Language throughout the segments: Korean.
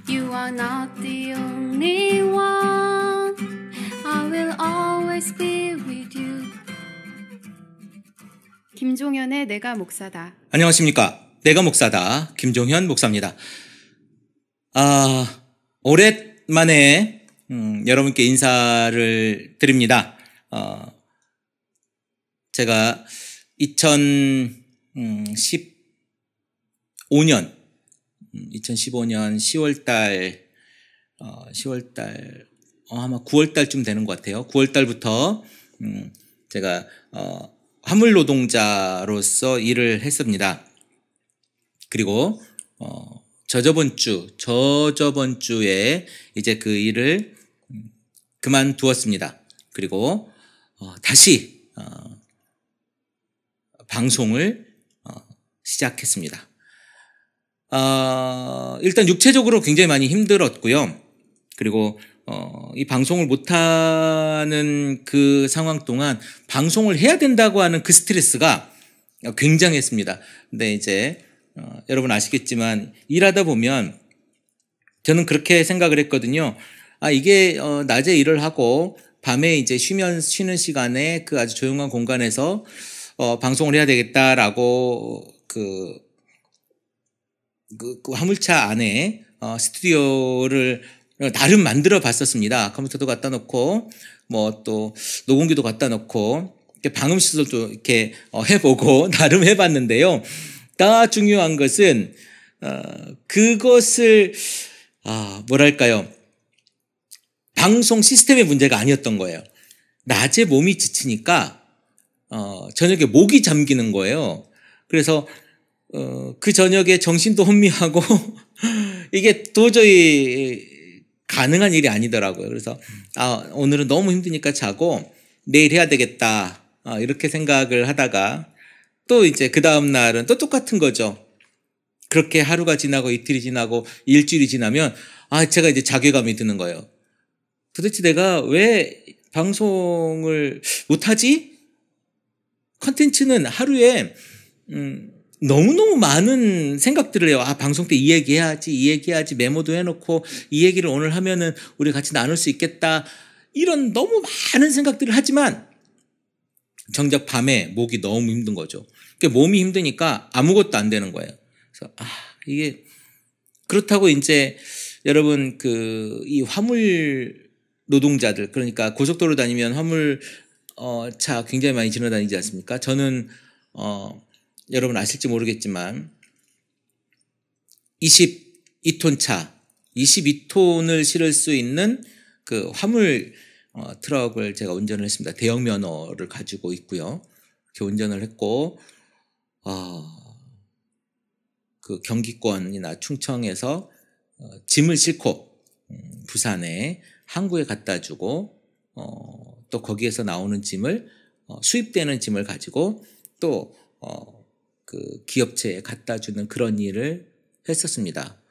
You are not the only one. I will always be with you. 김종현의 내가 목사다. 안녕하십니까. 내가 목사다. 김종현 목사입니다. 오랜만에 여러분께 인사를 드립니다. 제가 2015년 10월달 아마 9월달쯤 되는 것 같아요. 9월달부터 제가 화물 노동자로서 일을 했습니다. 그리고 저저번 주에 이제 그 일을 그만두었습니다. 그리고 다시 방송을 시작했습니다. 일단 육체적으로 굉장히 많이 힘들었고요. 그리고 이 방송을 못하는 그 상황 동안 방송을 해야 된다고 하는 그 스트레스가 굉장했습니다. 근데 이제 여러분 아시겠지만 일하다 보면 저는 그렇게 생각을 했거든요. 이게 낮에 일을 하고 밤에 이제 쉬는 시간에 그 아주 조용한 공간에서 방송을 해야 되겠다라고 그 화물차 안에 스튜디오를 나름 만들어 봤었습니다. 컴퓨터도 갖다 놓고 뭐 또 녹음기도 갖다 놓고 방음 시설도 이렇게 해보고 나름 해봤는데요. 더 중요한 것은 그것을 뭐랄까요, 방송 시스템의 문제가 아니었던 거예요. 낮에 몸이 지치니까 저녁에 목이 잠기는 거예요. 그래서 그 저녁에 정신도 혼미하고 이게 도저히 가능한 일이 아니더라고요. 그래서 오늘은 너무 힘드니까 자고 내일 해야 되겠다 이렇게 생각을 하다가 또 이제 그 다음 날은 또 똑같은 거죠. 그렇게 하루가 지나고 이틀이 지나고 일주일이 지나면 제가 이제 자괴감이 드는 거예요. 도대체 내가 왜 방송을 못하지? 컨텐츠는 하루에 너무너무 많은 생각들을 해요. 방송 때 이 얘기 해야지 메모도 해놓고 이 얘기를 오늘 하면은 우리 같이 나눌 수 있겠다. 이런 너무 많은 생각들을 하지만 정작 밤에 목이 너무 힘든 거죠. 그러니까 몸이 힘드니까 아무것도 안 되는 거예요. 그래서 이게 그렇다고 이제 여러분 이 화물 노동자들, 그러니까 고속도로 다니면 화물 차 굉장히 많이 지나다니지 않습니까? 저는 여러분 아실지 모르겠지만 22톤 차, 22톤을 실을 수 있는 그 화물 트럭을 제가 운전을 했습니다. 대형 면허를 가지고 있고요. 이렇게 운전을 했고 그 경기권이나 충청에서 짐을 싣고 부산에 항구에 갖다 주고 또 거기에서 나오는 짐을 수입되는 짐을 가지고 또 그 기업체에 갖다 주는 그런 일을 했었습니다.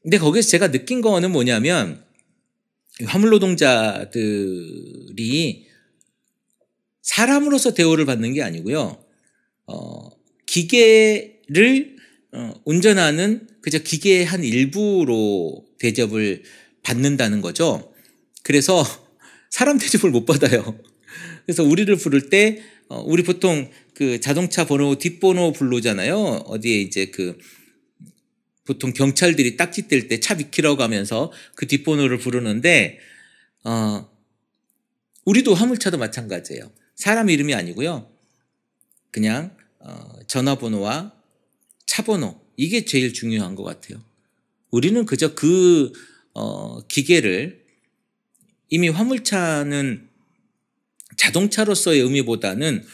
근데 거기서 제가 느낀 거는 뭐냐면 화물 노동자들이 사람으로서 대우를 받는 게 아니고요. 기계를 운전하는 그저 기계의 한 일부로 대접을 받는다는 거죠. 그래서 사람 대접을 못 받아요. 그래서 우리를 부를 때 우리 보통 그 자동차 번호 뒷번호 부르잖아요. 어디에 이제 그 보통 경찰들이 딱지 뗄 때 차 비키라고 하면서 그 뒷번호를 부르는데 우리도 화물차도 마찬가지예요. 사람 이름이 아니고요. 그냥 전화번호와 차번호, 이게 제일 중요한 것 같아요. 우리는 그저 그 기계를, 이미 화물차는 자동차로서의 의미보다는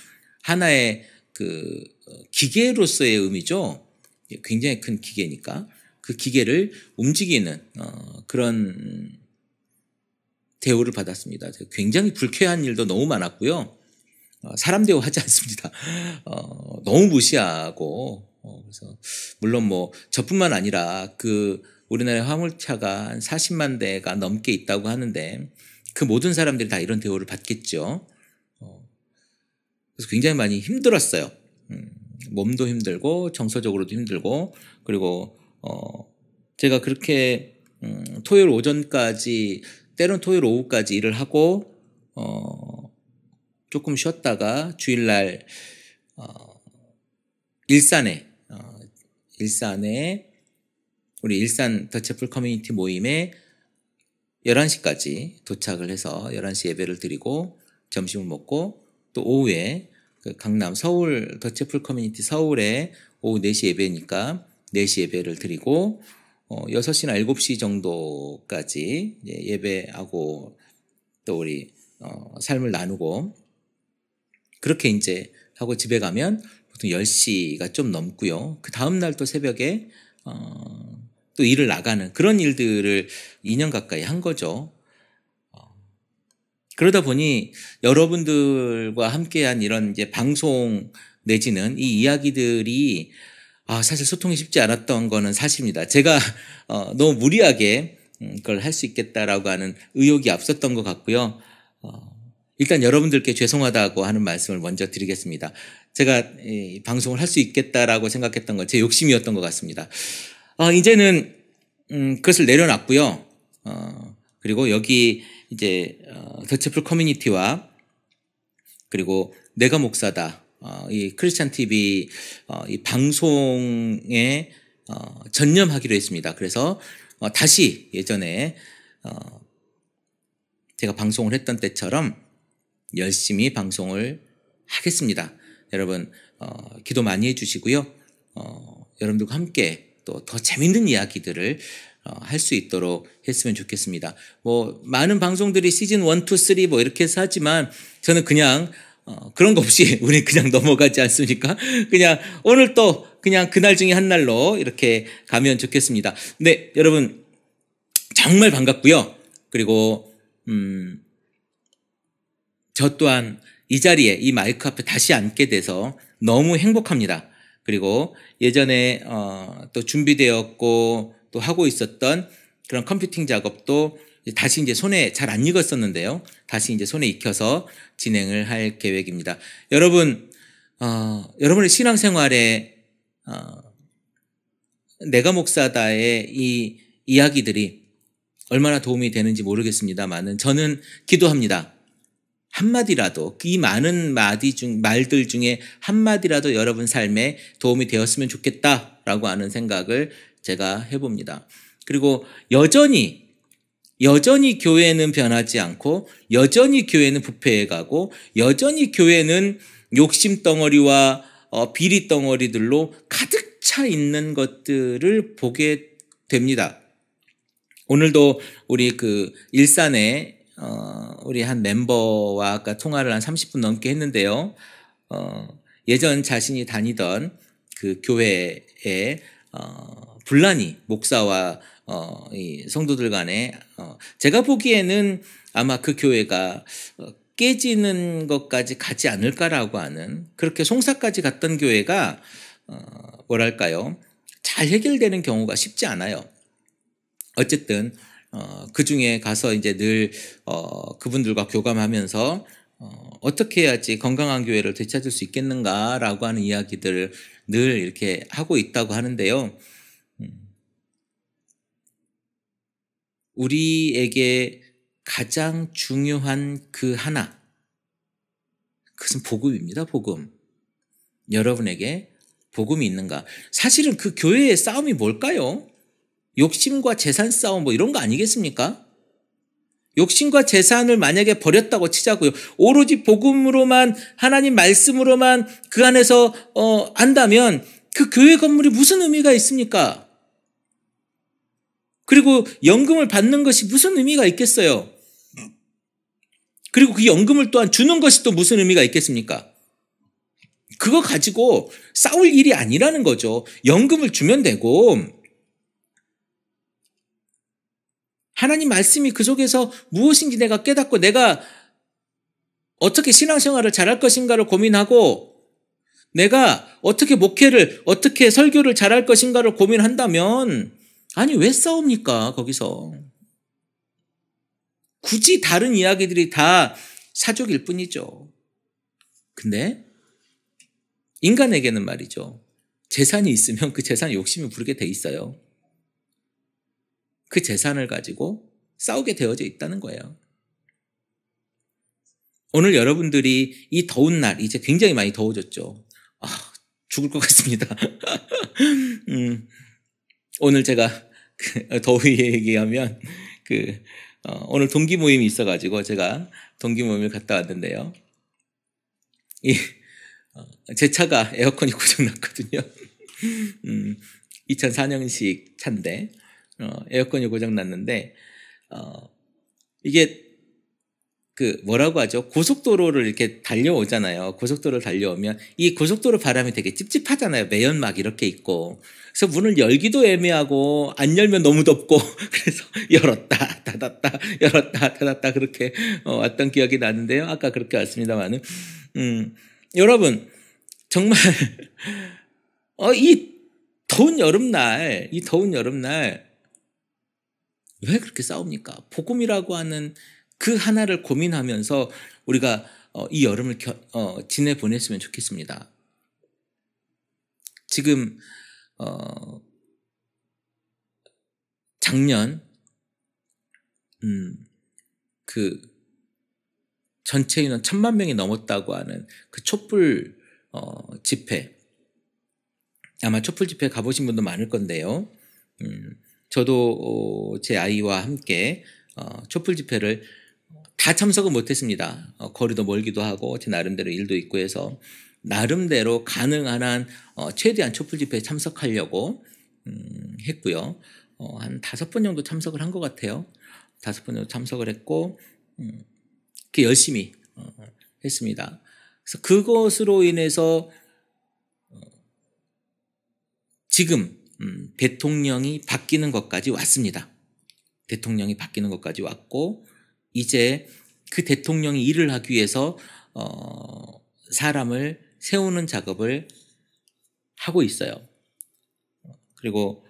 하나의 그 기계로서의 의미죠. 굉장히 큰 기계니까 그 기계를 움직이는 그런 대우를 받았습니다. 굉장히 불쾌한 일도 너무 많았고요. 사람 대우하지 않습니다. 너무 무시하고 그래서 물론 뭐 저뿐만 아니라 그 우리나라의 화물차가 한 40만 대가 넘게 있다고 하는데 그 모든 사람들이 다 이런 대우를 받겠죠. 그래서 굉장히 많이 힘들었어요. 몸도 힘들고 정서적으로도 힘들고 그리고 제가 그렇게 토요일 오전까지 때론 토요일 오후까지 일을 하고 조금 쉬었다가 주일날 일산에 우리 일산 더채플 커뮤니티 모임에 11시까지 도착을 해서 11시 예배를 드리고 점심을 먹고 또 오후에 그 강남 서울 더채플 커뮤니티 서울에 오후 4시 예배니까 4시 예배를 드리고 6시나 7시 정도까지 예배하고 또 우리 삶을 나누고 그렇게 이제 하고 집에 가면 보통 10시가 좀 넘고요. 그 다음날 또 새벽에 또 일을 나가는 그런 일들을 2년 가까이 한 거죠. 그러다 보니 여러분들과 함께한 이런 이제 방송 내지는 이 이야기들이 사실 소통이 쉽지 않았던 거는 사실입니다. 제가 너무 무리하게 그걸 할 수 있겠다라고 하는 의욕이 앞섰던 것 같고요. 일단 여러분들께 죄송하다고 하는 말씀을 먼저 드리겠습니다. 제가 이 방송을 할 수 있겠다라고 생각했던 건 제 욕심이었던 것 같습니다. 이제는 그것을 내려놨고요. 그리고 여기 이제 더채플 커뮤니티와 그리고 내가 목사다 이 크리스찬 TV 이 방송에 전념하기로 했습니다. 그래서 다시 예전에 제가 방송을 했던 때처럼 열심히 방송을 하겠습니다. 여러분 기도 많이 해주시고요. 여러분들과 함께 또 더 재밌는 이야기들을 할 수 있도록 했으면 좋겠습니다. 뭐 많은 방송들이 시즌 1, 2, 3 뭐 이렇게 해서 하지만 저는 그냥 그런 거 없이 우리 그냥 넘어가지 않습니까? 그냥 오늘 또 그냥 그날 중에 한 날로 이렇게 가면 좋겠습니다. 네, 여러분 정말 반갑고요. 그리고 저 또한 이 자리에 이 마이크 앞에 다시 앉게 돼서 너무 행복합니다. 그리고 예전에 또 준비되었고 또 하고 있었던 그런 컴퓨팅 작업도 다시 이제 손에 잘 안 익었었는데요. 다시 이제 손에 익혀서 진행을 할 계획입니다. 여러분, 여러분의 신앙생활에 내가 목사다의 이 이야기들이 얼마나 도움이 되는지 모르겠습니다만은 저는 기도합니다. 한마디라도 이 많은 말들 중에 한마디라도 여러분 삶에 도움이 되었으면 좋겠다라고 하는 생각을 제가 해봅니다. 그리고 여전히 교회는 변하지 않고 여전히 교회는 부패해 가고 여전히 교회는 욕심 덩어리와 비리 덩어리들로 가득 차 있는 것들을 보게 됩니다. 오늘도 우리 그 일산에 우리 한 멤버와 아까 통화를 한 30분 넘게 했는데요. 예전 자신이 다니던 그 교회에 분란이 목사와 이 성도들 간에 제가 보기에는 아마 그 교회가 깨지는 것까지 가지 않을까라고 하는 그렇게 송사까지 갔던 교회가 뭐랄까요? 잘 해결되는 경우가 쉽지 않아요. 어쨌든 그 중에 가서 이제 늘 그분들과 교감하면서 어떻게 해야지 건강한 교회를 되찾을 수 있겠는가라고 하는 이야기들을 늘 이렇게 하고 있다고 하는데요. 우리에게 가장 중요한 그 하나, 그것은 복음입니다. 복음. 여러분에게 복음이 있는가? 사실은 그 교회의 싸움이 뭘까요? 욕심과 재산 싸움 뭐 이런 거 아니겠습니까? 욕심과 재산을 만약에 버렸다고 치자고요. 오로지 복음으로만 하나님 말씀으로만 그 안에서 안다면 그 교회 건물이 무슨 의미가 있습니까? 그리고 연금을 받는 것이 무슨 의미가 있겠어요? 그리고 그 연금을 또한 주는 것이 또 무슨 의미가 있겠습니까? 그거 가지고 싸울 일이 아니라는 거죠. 연금을 주면 되고 하나님 말씀이 그 속에서 무엇인지 내가 깨닫고 내가 어떻게 신앙생활을 잘할 것인가를 고민하고 내가 어떻게 목회를 어떻게 설교를 잘할 것인가를 고민한다면 아니 왜 싸웁니까 거기서. 굳이 다른 이야기들이 다 사족일 뿐이죠. 근데 인간에게는 말이죠. 재산이 있으면 그 재산이 욕심을 부르게 돼 있어요. 그 재산을 가지고 싸우게 되어져 있다는 거예요. 오늘 여러분들이 이 더운 날, 이제 굉장히 많이 더워졌죠. 죽을 것 같습니다. 오늘 제가 더위 얘기하면 오늘 동기 모임이 있어가지고 제가 동기 모임을 갔다 왔는데요. 제 차가 에어컨이 고장났거든요. 2004년식 차인데 에어컨이 고장났는데 이게 뭐라고 하죠? 고속도로를 이렇게 달려오잖아요. 고속도로를 달려오면 이 고속도로 바람이 되게 찝찝하잖아요. 매연막 이렇게 있고. 그래서 문을 열기도 애매하고 안 열면 너무 덥고 그래서 열었다 닫았다 열었다 닫았다 그렇게 왔던 기억이 나는데요. 아까 그렇게 왔습니다만은 여러분 정말 이 더운 여름날 왜 그렇게 싸웁니까? 복음이라고 하는 그 하나를 고민하면서 우리가 이 여름을 지내보냈으면 좋겠습니다. 지금 작년 전체 인원 1,000만 명이 넘었다고 하는 그 촛불 집회, 아마 촛불 집회 가보신 분도 많을 건데요. 저도 제 아이와 함께 촛불 집회를 다 참석은 못했습니다. 거리도 멀기도 하고 제 나름대로 일도 있고 해서 나름대로 가능한 한 최대한 촛불 집회에 참석하려고 했고요. 한 5번 정도 참석을 한 것 같아요. 5번 정도 참석을 했고 열심히 했습니다. 그래서 그것으로 인해서 지금 대통령이 바뀌는 것까지 왔습니다. 대통령이 바뀌는 것까지 왔고 이제 그 대통령이 일을 하기 위해서 사람을 세우는 작업을 하고 있어요. 그리고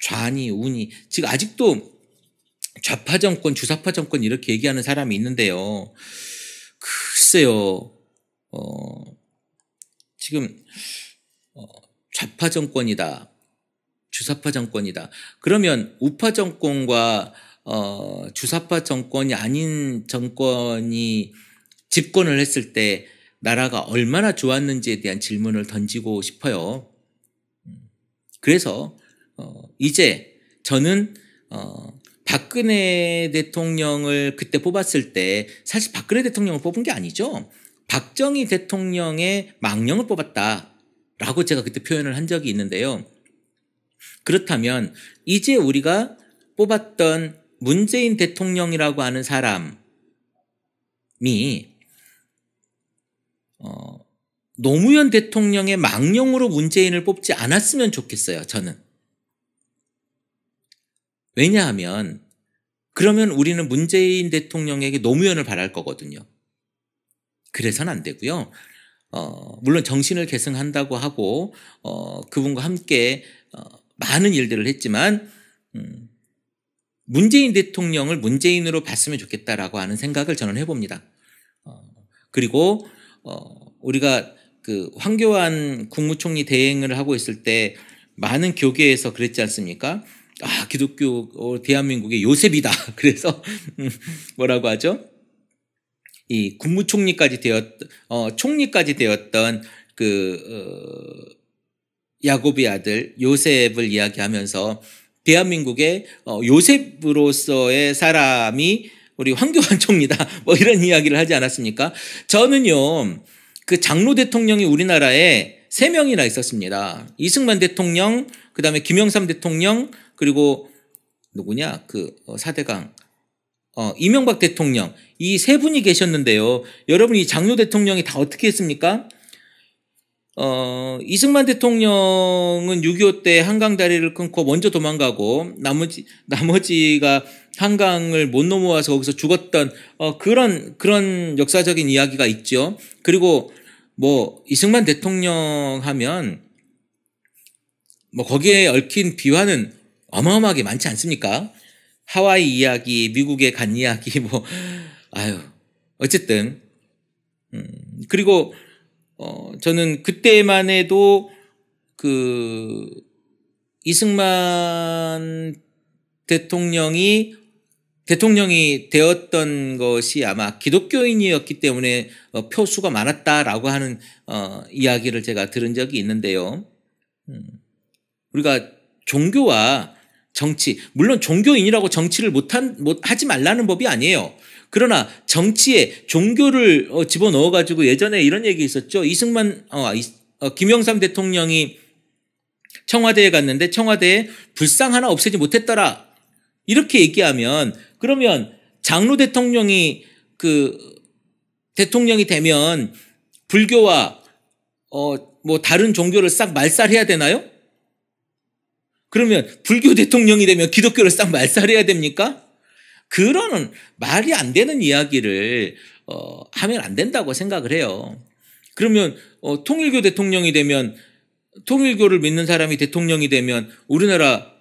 좌니 우니 지금 아직도 좌파 정권, 주사파 정권 이렇게 얘기하는 사람이 있는데요. 글쎄요. 지금 좌파 정권이다. 주사파 정권이다. 그러면 우파 정권과 주사파 정권이 아닌 정권이 집권을 했을 때 나라가 얼마나 좋았는지에 대한 질문을 던지고 싶어요. 그래서 이제 저는 박근혜 대통령을 그때 뽑았을 때 사실 박근혜 대통령을 뽑은 게 아니죠. 박정희 대통령의 망령을 뽑았다라고 제가 그때 표현을 한 적이 있는데요. 그렇다면 이제 우리가 뽑았던 문재인 대통령이라고 하는 사람이 노무현 대통령의 망령으로 문재인을 뽑지 않았으면 좋겠어요. 저는. 왜냐하면 그러면 우리는 문재인 대통령에게 노무현을 바랄 거거든요. 그래서는 안 되고요. 물론 정신을 계승한다고 하고 그분과 함께 많은 일들을 했지만 문재인 대통령을 문재인으로 봤으면 좋겠다라고 하는 생각을 저는 해봅니다. 그리고 우리가 황교안 국무총리 대행을 하고 있을 때 많은 교계에서 그랬지 않습니까? 기독교 대한민국의 요셉이다. 그래서 뭐라고 하죠? 이 국무총리까지 총리까지 되었던 야곱의 아들 요셉을 이야기하면서 대한민국의 요셉으로서의 사람이 우리 황교안 총리다. 뭐 이런 이야기를 하지 않았습니까? 저는요, 그 장로 대통령이 우리나라에 3명이나 있었습니다. 이승만 대통령, 그 다음에 김영삼 대통령, 그리고 누구냐? 4대강. 이명박 대통령. 이 3분이 계셨는데요. 여러분, 이 장로 대통령이 다 어떻게 했습니까? 이승만 대통령은 6.25 때 한강 다리를 끊고 먼저 도망가고 나머지가 한강을 못 넘어와서 거기서 죽었던 그런 역사적인 이야기가 있죠. 그리고 이승만 대통령 하면 거기에 얽힌 비화는 어마어마하게 많지 않습니까? 하와이 이야기, 미국에 간 이야기 어쨌든 그리고 저는 그때만 해도 이승만 대통령이 되었던 것이 아마 기독교인이었기 때문에 표수가 많았다라고 하는 이야기를 제가 들은 적이 있는데요. 우리가 종교와 정치, 물론 종교인이라고 정치를 하지 말라는 법이 아니에요. 그러나 정치에 종교를 집어넣어 가지고 예전에 이런 얘기 있었죠. 김영삼 대통령이 청와대에 갔는데 청와대에 불상 하나 없애지 못했더라. 이렇게 얘기하면 그러면 장로 대통령이 대통령이 되면 불교와 뭐 다른 종교를 싹 말살해야 되나요? 그러면 불교 대통령이 되면 기독교를 싹 말살해야 됩니까? 그런 말이 안 되는 이야기를 하면 안 된다고 생각을 해요. 그러면 통일교 대통령이 되면 통일교를 믿는 사람이 대통령이 되면 우리나라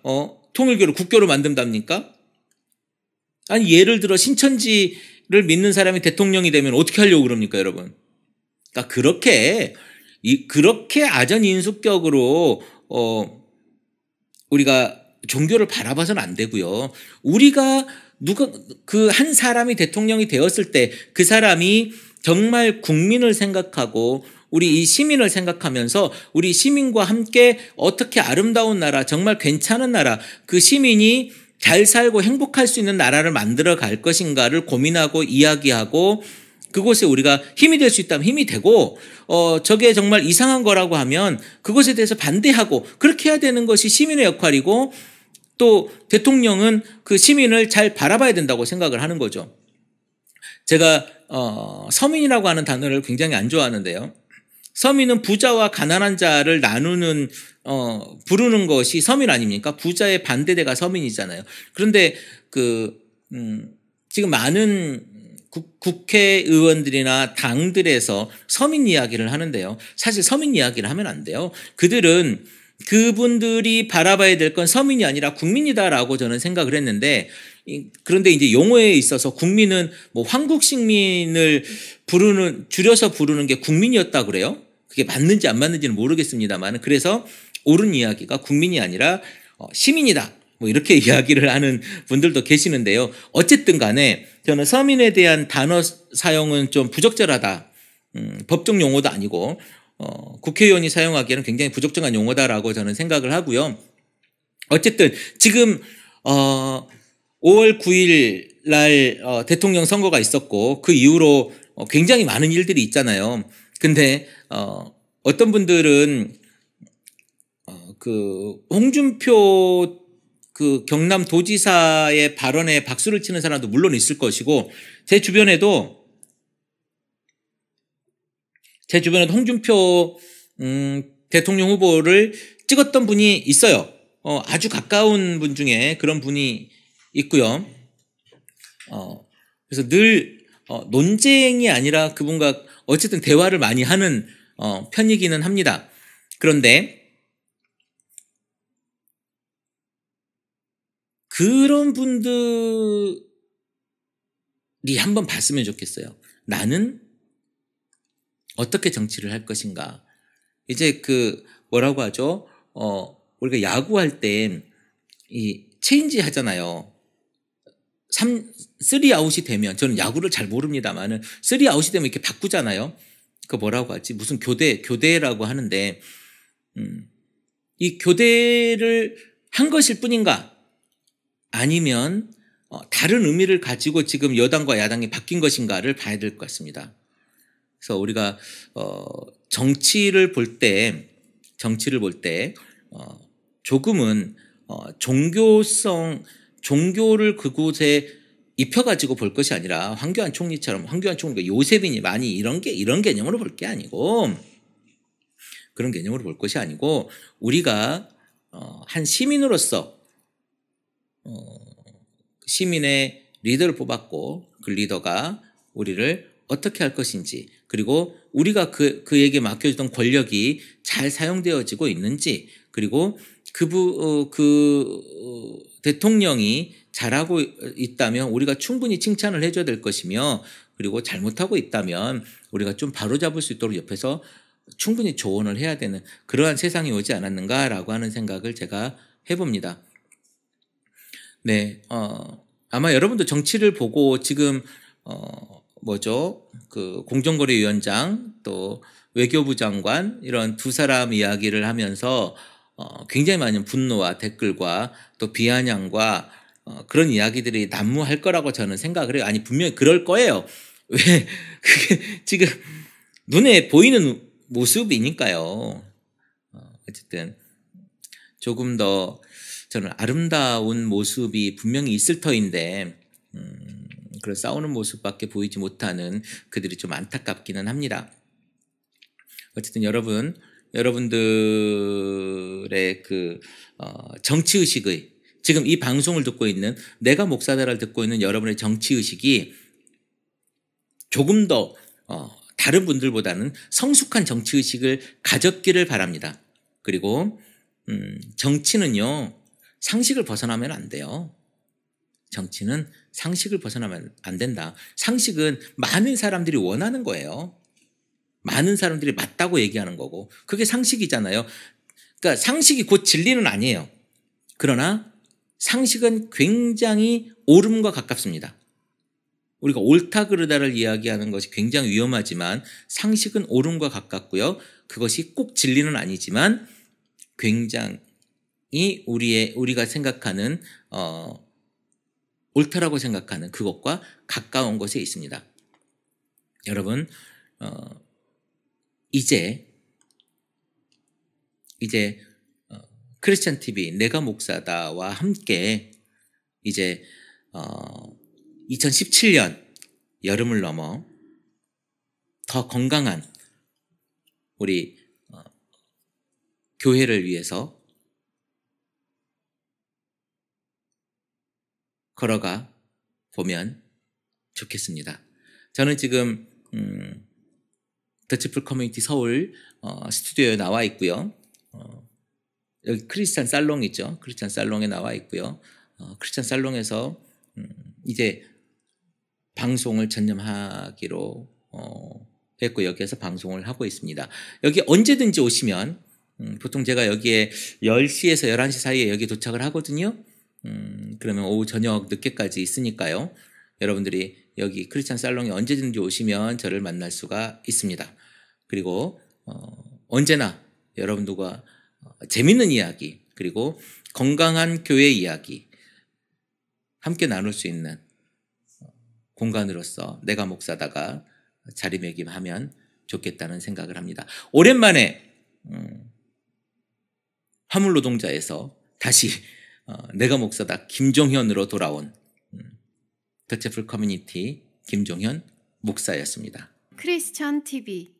통일교를 국교로 만든답니까? 아니 예를 들어 신천지를 믿는 사람이 대통령이 되면 어떻게 하려고 그럽니까, 여러분? 그러니까 그렇게 아전인수격으로 우리가 종교를 바라봐서는 안 되고요. 우리가 한 사람이 대통령이 되었을 때 그 사람이 정말 국민을 생각하고 우리 이 시민을 생각하면서 우리 시민과 함께 어떻게 아름다운 나라, 정말 괜찮은 나라, 그 시민이 잘 살고 행복할 수 있는 나라를 만들어 갈 것인가를 고민하고 이야기하고 그곳에 우리가 힘이 될 수 있다면 힘이 되고 저게 정말 이상한 거라고 하면 그것에 대해서 반대하고 그렇게 해야 되는 것이 시민의 역할이고 또 대통령은 그 시민을 잘 바라봐야 된다고 생각을 하는 거죠. 제가 서민이라고 하는 단어를 굉장히 안 좋아하는데요. 서민은 부자와 가난한 자를 부르는 것이 서민 아닙니까? 부자의 반대대가 서민이잖아요. 그런데 지금 많은 국회의원들이나 당들에서 서민 이야기를 하는데요. 사실 서민 이야기를 하면 안 돼요. 그분들이 바라봐야 될 건 서민이 아니라 국민이다라고 저는 생각을 했는데 그런데 이제 용어에 있어서 국민은 뭐 황국식민을 줄여서 부르는 게 국민이었다 그래요. 그게 맞는지 안 맞는지는 모르겠습니다만 그래서 옳은 이야기가 국민이 아니라 시민이다. 뭐 이렇게 이야기를 하는 분들도 계시는데요. 어쨌든 간에 저는 서민에 대한 단어 사용은 좀 부적절하다. 법적 용어도 아니고 국회의원이 사용하기에는 굉장히 부적절한 용어다라고 저는 생각을 하고요. 어쨌든 지금 5월 9일 날 대통령 선거가 있었고 그 이후로 굉장히 많은 일들이 있잖아요. 근데 어떤 분들은 홍준표 경남도지사의 발언에 박수를 치는 사람도 물론 있을 것이고 제 주변에도 홍준표 대통령 후보를 찍었던 분이 있어요. 아주 가까운 분 중에 그런 분이 있고요. 그래서 늘 논쟁이 아니라 그분과 어쨌든 대화를 많이 하는 편이기는 합니다. 그런데 그런 분들이 한번 봤으면 좋겠어요. 나는 어떻게 정치를 할 것인가. 이제 뭐라고 하죠? 우리가 야구할 때 이 체인지 하잖아요. 3아웃이 되면 저는 야구를 잘 모릅니다만은 3아웃이 되면 이렇게 바꾸잖아요. 그 뭐라고 하지? 무슨 교대라고 하는데 이 교대를 한 것일 뿐인가? 아니면 다른 의미를 가지고 지금 여당과 야당이 바뀐 것인가를 봐야 될 것 같습니다. 그래서 우리가 정치를 볼 때 조금은 종교를 그곳에 입혀가지고 볼 것이 아니라 황교안 총리처럼 황교안 총리가 요셉이니 많이 이런 개념으로 볼 게 아니고 그런 개념으로 볼 것이 아니고 우리가 한 시민으로서 시민의 리더를 뽑았고 그 리더가 우리를 어떻게 할 것인지 그리고 우리가 그에게 맡겨주던 권력이 잘 사용되어지고 있는지 그리고 대통령이 잘하고 있다면 우리가 충분히 칭찬을 해줘야 될 것이며 그리고 잘못하고 있다면 우리가 좀 바로잡을 수 있도록 옆에서 충분히 조언을 해야 되는 그러한 세상이 오지 않았는가라고 하는 생각을 제가 해봅니다. 네, 아마 여러분도 정치를 보고 지금 그 공정거래위원장 또 외교부 장관 이런 두 사람 이야기를 하면서 굉장히 많은 분노와 댓글과 또 비아냥과 그런 이야기들이 난무할 거라고 저는 생각을 해요. 아니 분명히 그럴 거예요. 왜 그게 지금 눈에 보이는 모습이니까요. 어쨌든 조금 더 저는 아름다운 모습이 분명히 있을 터인데 그런 싸우는 모습밖에 보이지 못하는 그들이 좀 안타깝기는 합니다. 어쨌든 여러분들의 그 정치 의식의 지금 이 방송을 듣고 있는 내가 목사다를 듣고 있는 여러분의 정치 의식이 조금 더 다른 분들보다는 성숙한 정치 의식을 가졌기를 바랍니다. 그리고 정치는요 상식을 벗어나면 안 돼요. 정치는 상식을 벗어나면 안 된다. 상식은 많은 사람들이 원하는 거예요. 많은 사람들이 맞다고 얘기하는 거고 그게 상식이잖아요. 그러니까 상식이 곧 진리는 아니에요. 그러나 상식은 굉장히 옳음과 가깝습니다. 우리가 옳다 그르다를 이야기하는 것이 굉장히 위험하지만 상식은 옳음과 가깝고요. 그것이 꼭 진리는 아니지만 굉장히 우리가 생각하는 옳다라고 생각하는 그것과 가까운 곳에 있습니다. 여러분 이제 크리스찬 TV 내가 목사다와 함께 이제 2017년 여름을 넘어 더 건강한 우리 교회를 위해서 걸어가 보면 좋겠습니다. 저는 지금 더치풀 커뮤니티 서울 스튜디오에 나와 있고요. 여기 크리스찬 살롱 있죠. 크리스찬 살롱에 나와 있고요. 크리스찬 살롱에서 이제 방송을 전념하기로 했고 여기에서 방송을 하고 있습니다. 여기 언제든지 오시면 보통 제가 여기에 10시에서 11시 사이에 여기 도착을 하거든요. 그러면 오후 저녁 늦게까지 있으니까요. 여러분들이 여기 크리스찬 살롱에 언제든지 오시면 저를 만날 수가 있습니다. 그리고 언제나 여러분들과 재밌는 이야기 그리고 건강한 교회 이야기 함께 나눌 수 있는 공간으로서 내가 목사다가 자리매김하면 좋겠다는 생각을 합니다. 오랜만에 화물노동자에서 다시 내가 목사다 김종현으로 돌아온 더치풀 커뮤니티 김종현 목사였습니다. 크리스찬 TV